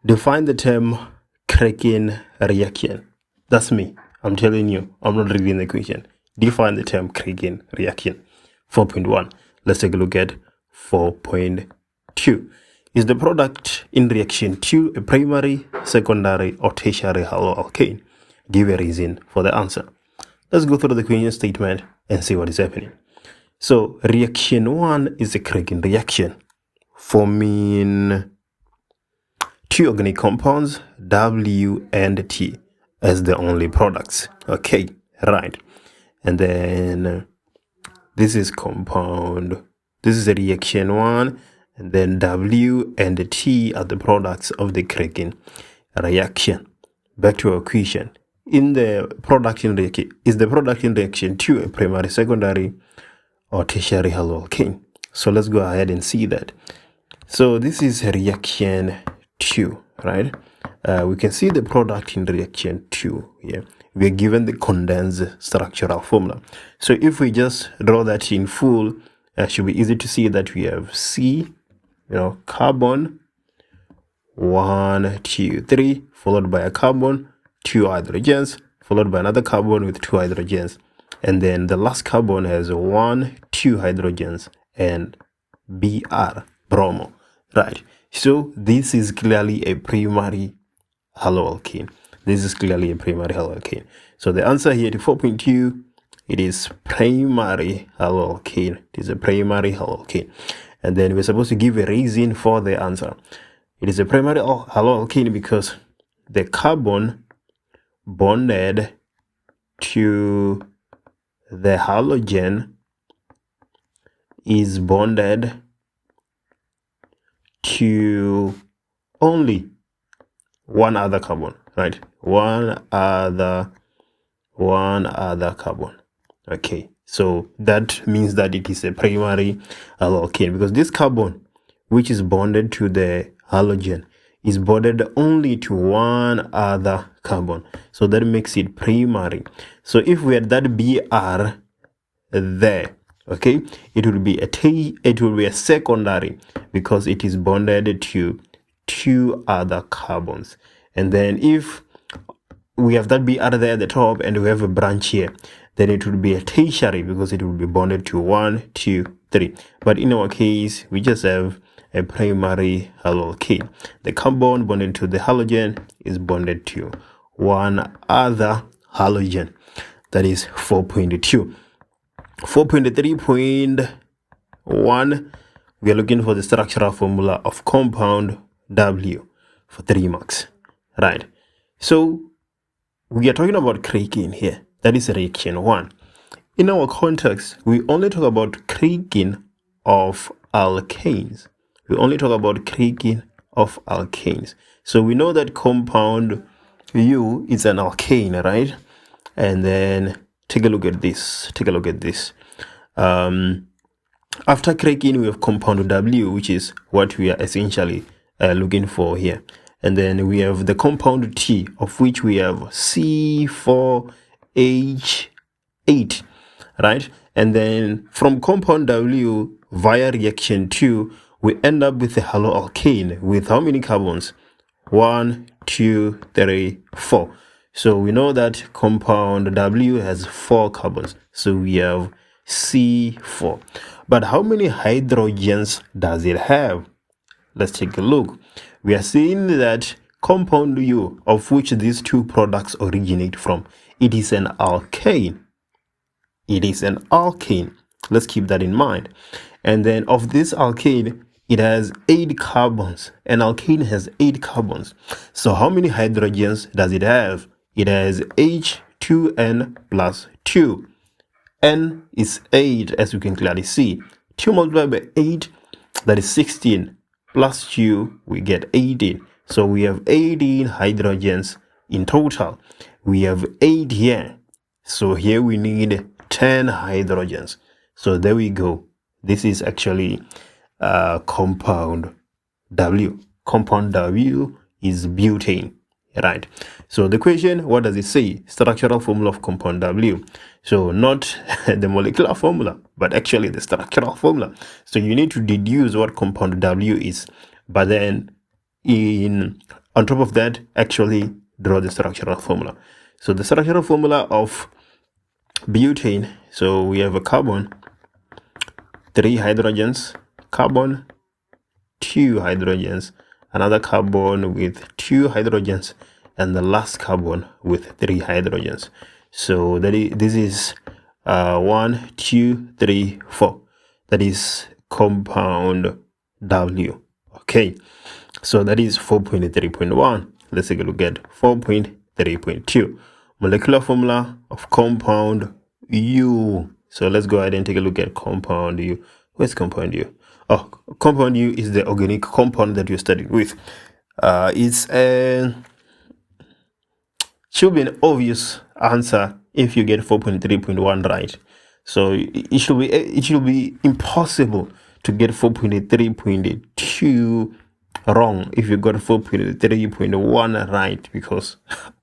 Define the term cracking reaction. That's me. I'm telling you, I'm not reading the question. Define the term cracking reaction. 4.1. Let's take a look at 4.2. Is the product in reaction 2 a primary, secondary, or tertiary haloalkane? Give a reason for the answer. Let's go through the question statement and see what is happening. So, reaction 1 is a cracking reaction, forming two organic compounds, W and T, as the only products. Okay, right. And then this is compound, this is a reaction 1, and then W and T are the products of the cracking reaction. Back to our question. In the production reaction, is the production reaction 2 a primary, secondary, or tertiary haloalkane? So let's go ahead and see that. So this is reaction 2, right? We can see the product in reaction 2 here. We are given the condensed structural formula. So if we just draw that in full, it should be easy to see that we have C, carbon, 1, 2, 3, followed by a carbon, 2 hydrogens, followed by another carbon with 2 hydrogens. And then the last carbon has 1, 2 hydrogens and Br, bromo, right? So this is clearly a primary haloalkane. This is clearly a primary haloalkane. So the answer here to 4.2, it is primary haloalkane. It is a primary haloalkane. And then we're supposed to give a reason for the answer. It is a primary haloalkane because the carbon bonded to the halogen is bonded to only one other carbon, right? One other carbon. Okay, so that means that it is a primary haloalkane because this carbon, which is bonded to the halogen, is bonded only to one other carbon. So that makes it primary. So if we had that Br there, okay, it will be a secondary because it is bonded to two other carbons. And then if we have that Br there at the top and we have a branch here, then it will be a tertiary because it will be bonded to 1, 2, 3. But in our case, we just have a primary haloalkane. The carbon bonded to the halogen is bonded to one other halogen. That is 4.2. 4.3.1, we are looking for the structural formula of compound W for 3 marks, right? So we are talking about cracking here. That is reaction 1. In our context, we only talk about cracking of alkanes. We only talk about cracking of alkanes. So we know that compound U is an alkane, right? And then take a look at this. After cracking, we have compound W, which is what we are essentially looking for here. And then we have the compound T, of which we have C4H8, right? And then from compound W via reaction 2, we end up with a haloalkane with how many carbons? 1, 2, 3, 4. So we know that compound W has 4 carbons. So we have C4. But how many hydrogens does it have? Let's take a look. We are seeing that compound U, of which these two products originate from, it is an alkane. It is an alkane. Let's keep that in mind. And then of this alkane, it has 8 carbons. An alkane has 8 carbons. So how many hydrogens does it have? It has H2N plus 2. N is 8, as you can clearly see. 2 multiplied by 8, that is 16. Plus 2, we get 18. So we have 18 hydrogens in total. We have 8 here. So here we need 10 hydrogens. So there we go. This is actually compound W. Compound W is butane, right? So the question, what does it say? Structural formula of compound W. So not the molecular formula, but actually the structural formula. So you need to deduce what compound W is. But then in on top of that, actually draw the structural formula. So the structural formula of butane, so we have a carbon, 3 hydrogens, carbon, 2 hydrogens, another carbon with 2 hydrogens, and the last carbon with 3 hydrogens. So this is 1, 2, 3, 4. That is compound W. Okay, so that is 4.3.1. Let's take a look at 4.3.2. Molecular formula of compound U. So let's go ahead and take a look at compound U. Where's compound U? Oh, compound U is the organic compound that you're studying with. Should be an obvious answer if you get 4.3.1 right. So it should be impossible to get 4.3.2 wrong if you got 4.3.1 right, because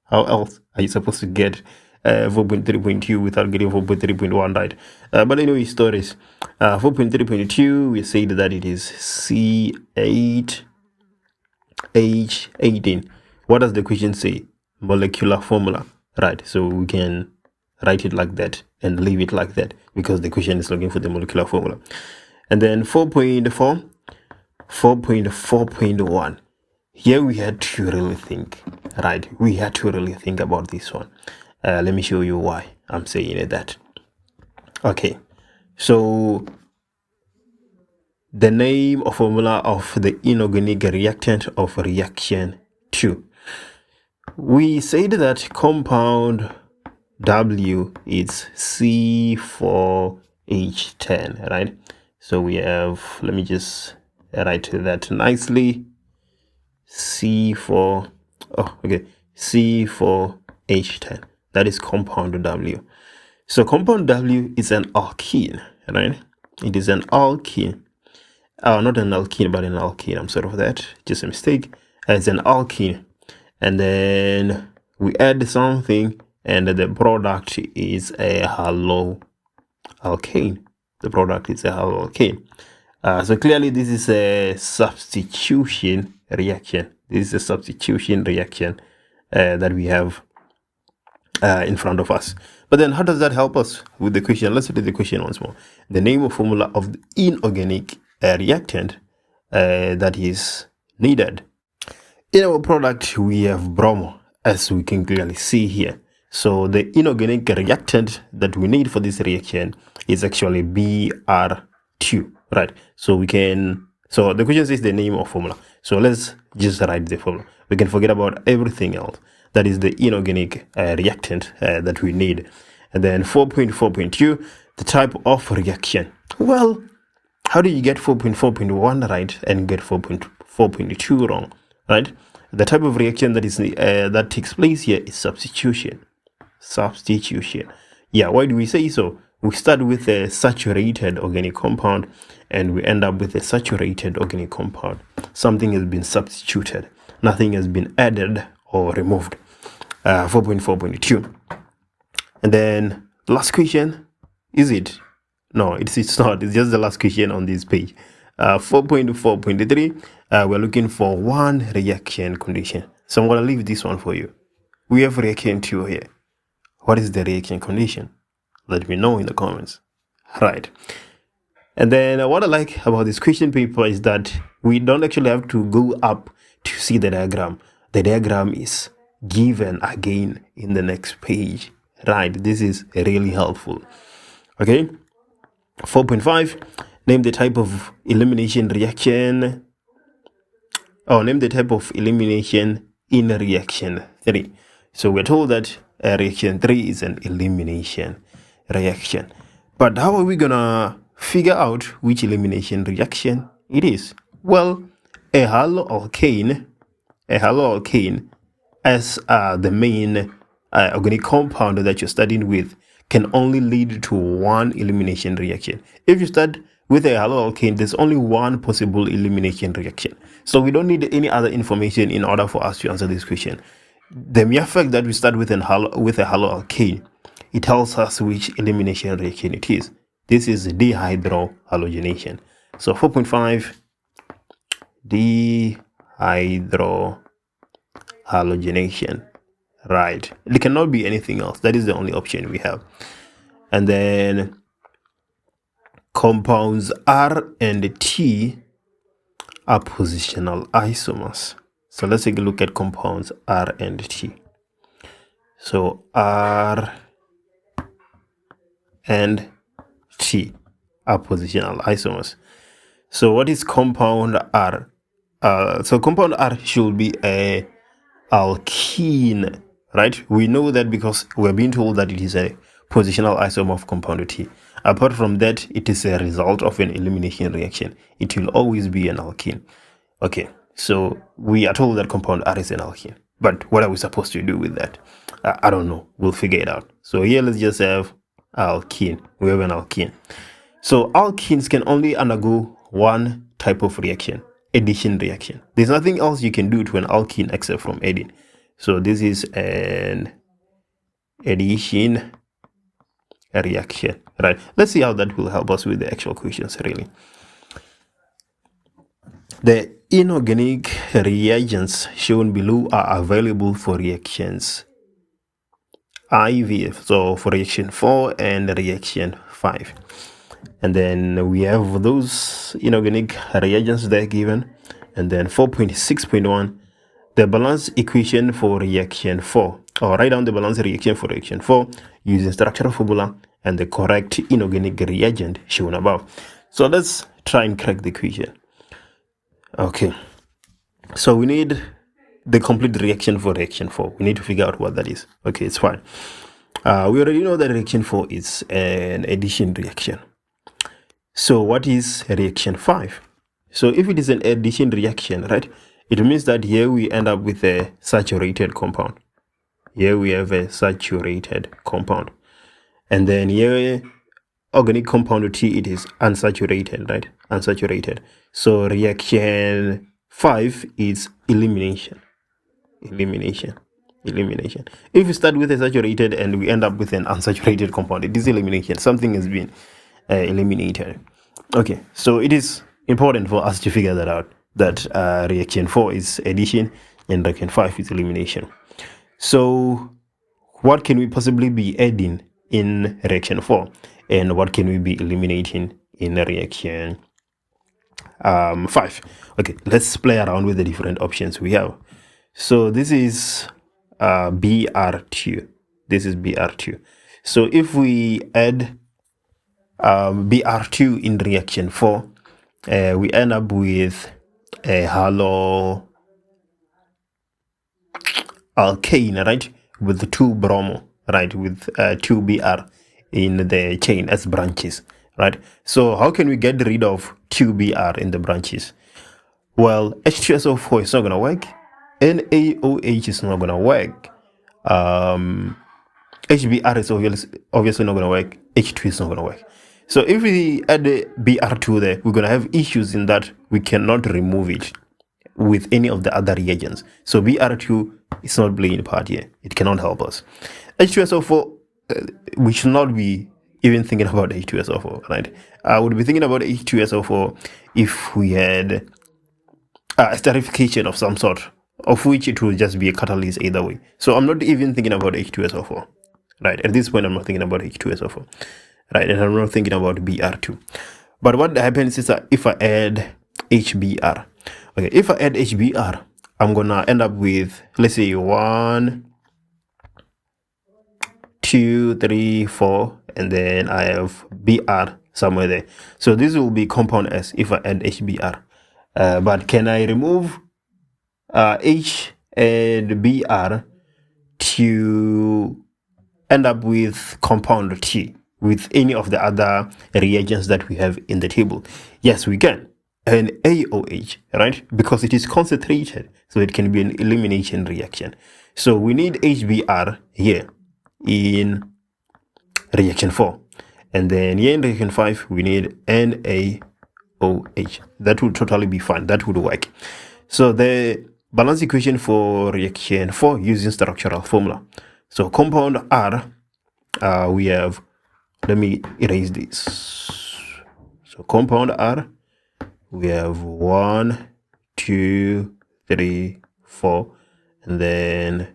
how else are you supposed to get 4.3.2 without getting 4.3.1 right? But anyway, stories. 4.3.2, we said that it is C8H18. What does the question say? Molecular formula, right? So we can write it like that and leave it like that because the question is looking for the molecular formula. And then 4.4.1. Here we had to really think, right? We had to really think about this one. Let me show you why I'm saying that. Okay, so the name or formula of the inorganic reactant of reaction 2. We said that compound W is C4H10, right? So we have, let me just write that nicely. C4H10. That is compound W. So compound W is an alkene, right? It is an alkene. Not an alkene, but an alkene. I'm sorry for that. Just a mistake. It's an alkene. And then we add something, and the product is a haloalkane. The product is a haloalkane. So clearly this is a substitution reaction. This is a substitution reaction that we have in front of us. But then how does that help us with the question? Let's read the question once more. The name or formula of the inorganic reactant that is needed. In our product, we have bromo, as we can clearly see here. So the inorganic reactant that we need for this reaction is actually Br2, right? So the question says the name or formula. So let's just write the formula. We can forget about everything else. That is the inorganic reactant that we need. And then 4.4.2, the type of reaction. Well, how do you get 4.4.1 right and get 4.4.2 wrong, right? The type of reaction that is that takes place here is substitution. Substitution. Yeah, why do we say so? We start with a saturated organic compound and we end up with a saturated organic compound. Something has been substituted. Nothing has been added or removed. 4.4.2. And then last question, is it? No, it's not. It's just the last question on this page. 4.4.3, we're looking for one reaction condition. So I'm going to leave this one for you. We have reaction 2 here. What is the reaction condition? Let me know in the comments. Right. And then what I like about this question paper is that we don't actually have to go up to see the diagram. The diagram is given again in the next page. Right. This is really helpful. Okay. 4.5, name the type of elimination reaction. Name the type of elimination in reaction 3. So we're told that reaction 3 is an elimination reaction. But how are we gonna figure out which elimination reaction it is? Well, a haloalkane as the main organic compound that you're studying with can only lead to one elimination reaction. If you start with a haloalkane, there's only one possible elimination reaction. So we don't need any other information in order for us to answer this question. The mere fact that we start with a haloalkane, it tells us which elimination reaction it is. This is dehydrohalogenation. So 4.5, dehydrogenation. halogenation, right? It cannot be anything else. That is the only option we have. And then compounds R and T are positional isomers. So let's take a look at compounds R and T. So R and T are positional isomers. So what is compound R? So compound R should be a alkene, right? We know that because we're being told that it is a positional isomer of compound T. Apart from that, it is a result of an elimination reaction. It will always be an alkene. Okay, so we are told that compound R is an alkene. But what are we supposed to do with that? I don't know. We'll figure it out. So here, let's just have alkene. We have an alkene. So alkenes can only undergo one type of reaction, addition reaction. There's nothing else you can do to an alkene except from adding. So this is an addition reaction, right? Let's see how that will help us with the actual questions, really. The inorganic reagents shown below are available for reactions IV, so for reaction 4 and reaction 5. And then we have those inorganic reagents there given. And then 4.6.1, the balance equation for reaction 4. Or write down the balance reaction for reaction 4 using structural formula and the correct inorganic reagent shown above. So let's try and crack the equation. Okay. So we need the complete reaction for reaction 4. We need to figure out what that is. Okay, it's fine. We already know that reaction 4 is an addition reaction. So what is reaction 5? So if it is an addition reaction, right, it means that here we end up with a saturated compound. Here we have a saturated compound. And then here, organic compound T, it is unsaturated, right? Unsaturated. So reaction 5 is elimination. Elimination. If we start with a saturated and we end up with an unsaturated compound, it is elimination. Something has been eliminated. Okay, so it is important for us to figure that out, that reaction 4 is addition and reaction 5 is elimination. So what can we possibly be adding in reaction 4 and what can we be eliminating in reaction 5? Okay, let's play around with the different options we have. So this is BR2. This is BR2. So if we add BR2 in reaction 4, we end up with a halo alkane, right, with 2 bromo, right, with 2 Br in the chain as branches, right? So how can we get rid of 2 Br in the branches? Well, H2SO4 is not going to work, NaOH is not going to work, HBr is obviously not going to work, H2 is not going to work. So if we add the BR2 there, we're going to have issues in that we cannot remove it with any of the other reagents. So BR2 is not playing a part here. It cannot help us. H2SO4, we should not be even thinking about H2SO4, right? I would be thinking about H2SO4 if we had a esterification of some sort, of which it will just be a catalyst either way. So I'm not even thinking about H2SO4, right? At this point, I'm not thinking about H2SO4. Right, and I'm not thinking about BR2. But what happens is that if I add HBr, okay, if I add HBr, I'm gonna end up with, let's say, 1, 2, 3, 4, and then I have Br somewhere there. So this will be compound S if I add HBr. But can I remove H and Br to end up with compound T with any of the other reagents that we have in the table? Yes, we can. And AOH, right? Because it is concentrated, so it can be an elimination reaction. So we need HBr here in reaction 4. And then here in reaction 5, we need NaOH. That would totally be fine. That would work. So the balance equation for reaction 4 using structural formula. So compound R, we have, let me erase this. So compound R, we have 1, 2, 3, 4, and then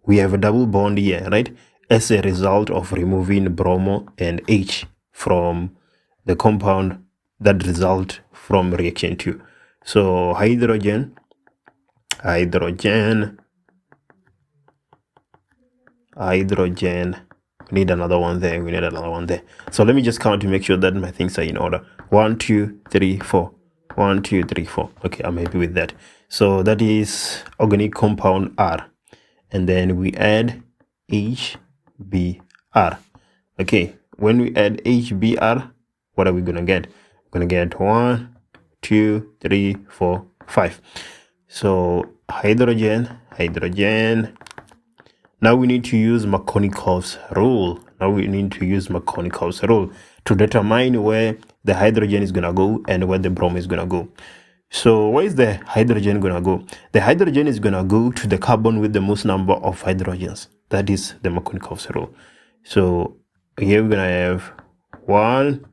we have a double bond here, right? As a result of removing bromo and H from the compound that result from reaction 2. So hydrogen, we need another one there, So let me just count to make sure that my things are in order. 1 2 3 4, 1 2 3 4. Okay, I'm happy with that. So that is organic compound R, and then we add HBr. Okay, when we add HBr, what are we gonna get? We're gonna get 1 2 3 4 5. So hydrogen. Now we need to use Markovnikov's rule. To determine where the hydrogen is gonna go and where the bromine is gonna go. So where is the hydrogen gonna go? The hydrogen is gonna go to the carbon with the most number of hydrogens. That is the Markovnikov's rule. So here we're gonna have 1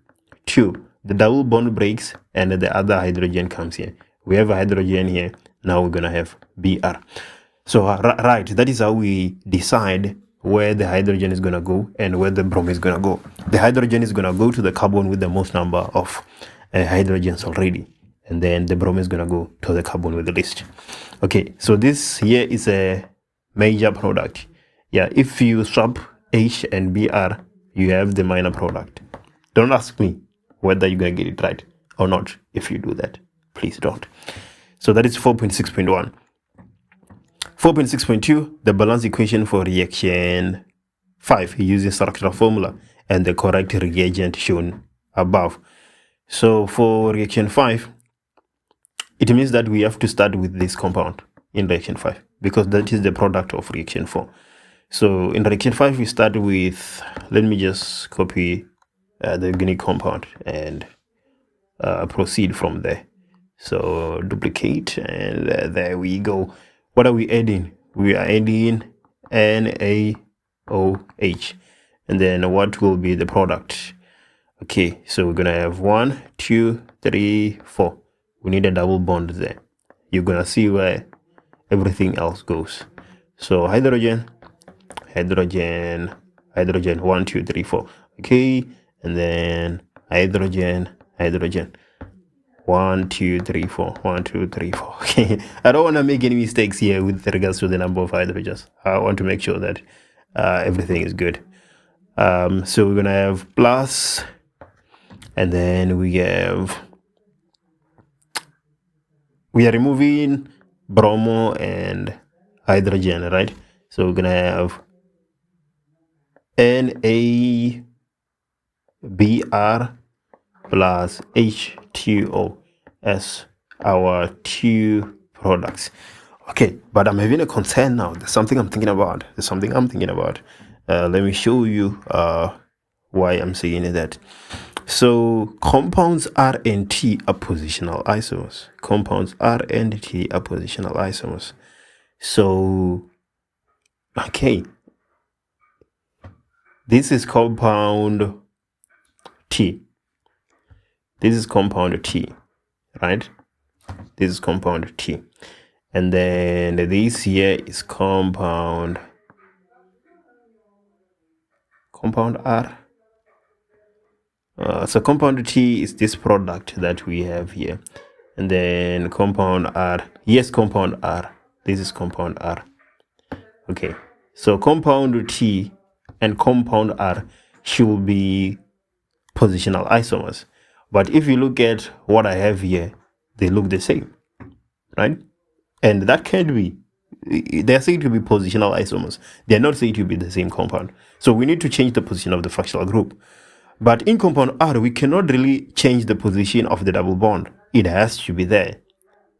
2. The double bond breaks and the other hydrogen comes here. We have a hydrogen here. Now we're gonna have Br. So right, that is how we decide where the hydrogen is gonna go and where the bromine is gonna go. The hydrogen is gonna go to the carbon with the most number of hydrogens already, and then the bromine is gonna go to the carbon with the least. Okay, so this here is a major product. Yeah, if you swap H and Br, you have the minor product. Don't ask me whether you're gonna get it right or not. If you do that, please don't. So that is 4.6.1. 4.6.2, the balance equation for reaction 5 using structural formula and the correct reagent shown above. So for reaction 5, it means that we have to start with this compound in reaction 5 because that is the product of reaction 4. So in reaction 5, we start with, let me just copy the organic compound and proceed from there. So duplicate, and there we go. What are we adding? We are adding NaOH, and then what will be the product? Okay, so we're gonna have 1 2 3 4. We need a double bond there. You're gonna see where everything else goes. So hydrogen 1 2 3 4. Okay, and then hydrogen 1 2 3 4, 1 2 3 4. Okay, I don't want to make any mistakes here with regards to the number of hydrogens. I want to make sure that everything is good. So we're gonna have plus, and then we are removing bromo and hydrogen, right? So we're gonna have NaBr plus H2O as our two products. Okay, but I'm having a concern now. There's something I'm thinking about. Let me show you why I'm saying that. So compounds R and T are positional isomers. So, okay, this is compound T. This is compound T, right? This is compound T. And then this here is compound R. So compound T is this product that we have here. And then compound R. Yes, compound R. This is compound R. Okay. So compound T and compound R should be positional isomers. But if you look at what I have here, they look the same, right? And that can't be. They're said to be positional isomers. They're not said to be the same compound. So we need to change the position of the fractional group. But in compound R, we cannot really change the position of the double bond. It has to be there.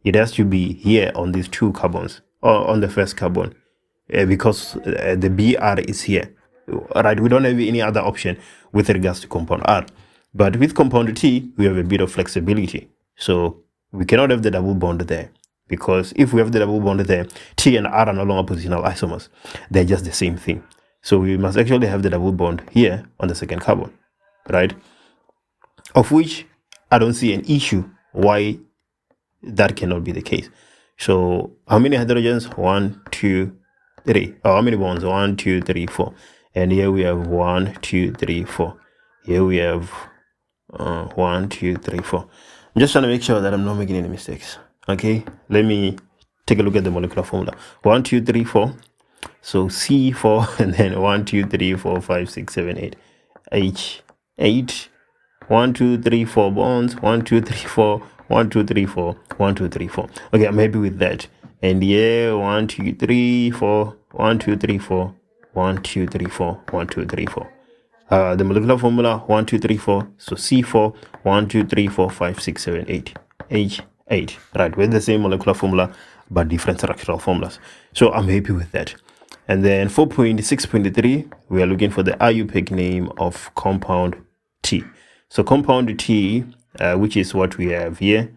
It has to be here on these two carbons, or on the first carbon, because the Br is here, right? We don't have any other option with regards to compound R. But with compound T, we have a bit of flexibility. So we cannot have the double bond there, because if we have the double bond there, T and R are no longer positional isomers. They're just the same thing. So we must actually have the double bond here on the second carbon, right? Of which I don't see an issue why that cannot be the case. So how many hydrogens? 1, 2, 3. Oh, how many bonds? 1, 2, 3, 4. And here we have 1, 2, 3, 4. Here we have 1, 2, 3, 4. I'm just trying to make sure that I'm not making any mistakes. Okay, let me take a look at the molecular formula. 1, 2, 3, 4. So C4, and then 1, 2, 3, 4, 5, 6, 7, 8. H8. 1, 2, 3, 4 bonds. 1, 2, 3, 4. 1, 2, 3, 4. 1, 2, 3, 4. Okay, I'm happy with that. And here 1, 2, 3, 4. 1, 2, 3, 4. 1, 2, 3, 4. 1, 2, 3, 4. The molecular formula 1, 2, 3, 4. So C4 1, 2, 3, 4, 5, 6, 7, 8. H8. Right, with the same molecular formula but different structural formulas. So I'm happy with that. And then 4.6.3, we are looking for the IUPAC name of compound T. So compound T, which is what we have here,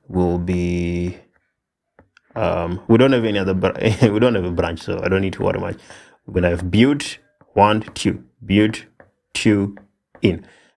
will be we don't have any other we don't have a branch, so I don't need to worry much. We're gonna have build 1, 2, build 2 in.